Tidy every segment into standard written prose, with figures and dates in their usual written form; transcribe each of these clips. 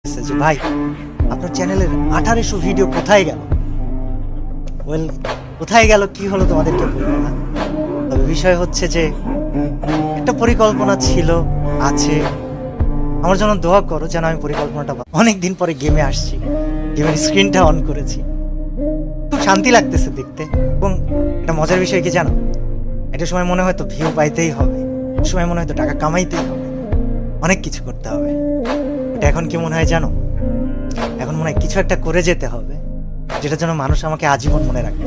যে ভাই আপনার চ্যানেলের 1800 ভিডিও কোথায় গেল? ওয়েল, কোথায় গেল কি হলো তোমাদেরকে বলবো না। তবে বিষয় হচ্ছে যে একটা পরিকল্পনা ছিল, আছে। আমার জন্য দোয়া করো যেন আমি পরিকল্পনাটা অনেকদিন পরে গেমে আসছি, গেমের স্ক্রিনটা অন করেছি, খুব শান্তি লাগতেছে দেখতে। এবং একটা মজার বিষয় কি জানো, একটা সময় মনে হয়তো ভিউ পাইতেই হবে, একটা সময় মনে হয়তো টাকা কামাইতেই হবে, অনেক কিছু করতে হবে। এটা এখন কি মনে হয় জানো, এখন মনে হয় কিছু একটা করে যেতে হবে যেটার জন্য মানুষ আমাকে আজীবন মনে রাখবে।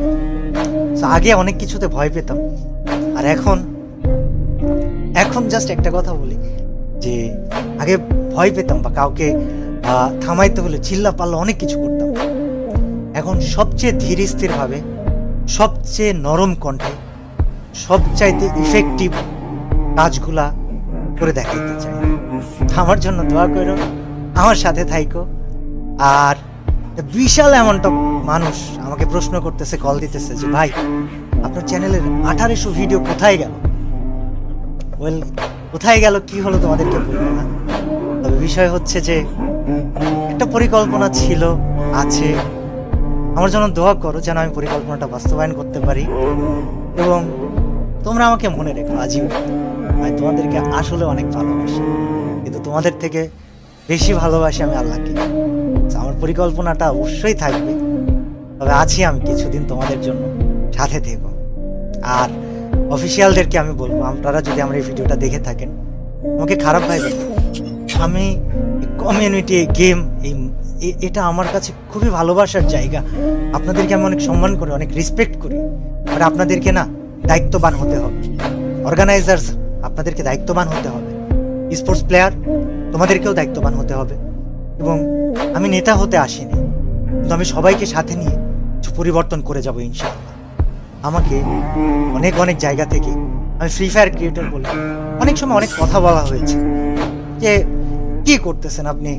আগে অনেক কিছুতে ভয় পেতাম, আর এখন জাস্ট একটা কথা বলি যে আগে ভয় পেতাম বা কাউকে থামাইতে হলে চিল্লা পাল্লা অনেক কিছু করতাম। এখন সবচেয়ে ধীর স্থির ভাবে, সবচেয়ে নরম কণ্ঠে, সবচাইতে ইফেক্টিভ কাজগুলা করে দেখাইতে চাই। আমার জন্য দোয়া করো, আমার সাথে থাইকো। আর বিশাল অ্যামাউন্ট অফ মানুষ আমাকে প্রশ্ন করতেছে, কল দিতেছে যে ভাই আপনার চ্যানেলের 1800 ভিডিও কোথায় গেল? ওয়েল, কোথায় গেল কি হলো তোমাদেরকে বলবো না। তবে বিষয় হচ্ছে যে একটা পরিকল্পনা ছিল, আছে। আমার জন্য দোয়া করো যেন আমি পরিকল্পনাটা বাস্তবায়ন করতে পারি এবং তোমরা আমাকে মনে রেখো আজীবন। আমি তোমাদেরকে আসলে অনেক ভালোবাসি, কিন্তু তোমাদের থেকে বেশি ভালোবাসি আমি আল্লাহকে। আমার পরিকল্পনাটা অবশ্যই থাকবে, তবে আছি আমি কিছুদিন তোমাদের জন্য সাথে থেকো। আর অফিসিয়ালদেরকে আমি বলবো, আপনারা যদি আমার এই ভিডিওটা দেখে থাকেন, আমাকে খারাপ ভাইবেন। আমি কমিউনিটি গেম এটা আমার কাছে খুবই ভালোবাসার জায়গা। আপনাদেরকে আমি অনেক সম্মান করি, অনেক রেসপেক্ট করি। আর আপনাদেরকে না দায়িত্ববান হতে হবে। অর্গানাইজার্স, আপনাদেরকে দায়িত্ববান হতে হবে। স্পোর্টস প্লেয়ার, তোমাদেরকেও দায়িত্ববান হতে হবে। এবং আমি নেতা হতে আসিনি, কিন্তু আমি সবাইকে সাথে নিয়ে কিছু পরিবর্তন করে যাব ইনশাআল্লাহ। আমাকে অনেক অনেক জায়গা থেকে, আমি ফ্রি ফায়ার ক্রিয়েটর বলে অনেক সময় অনেক কথা বলা হয়েছে যে কি করতেছেন আপনি,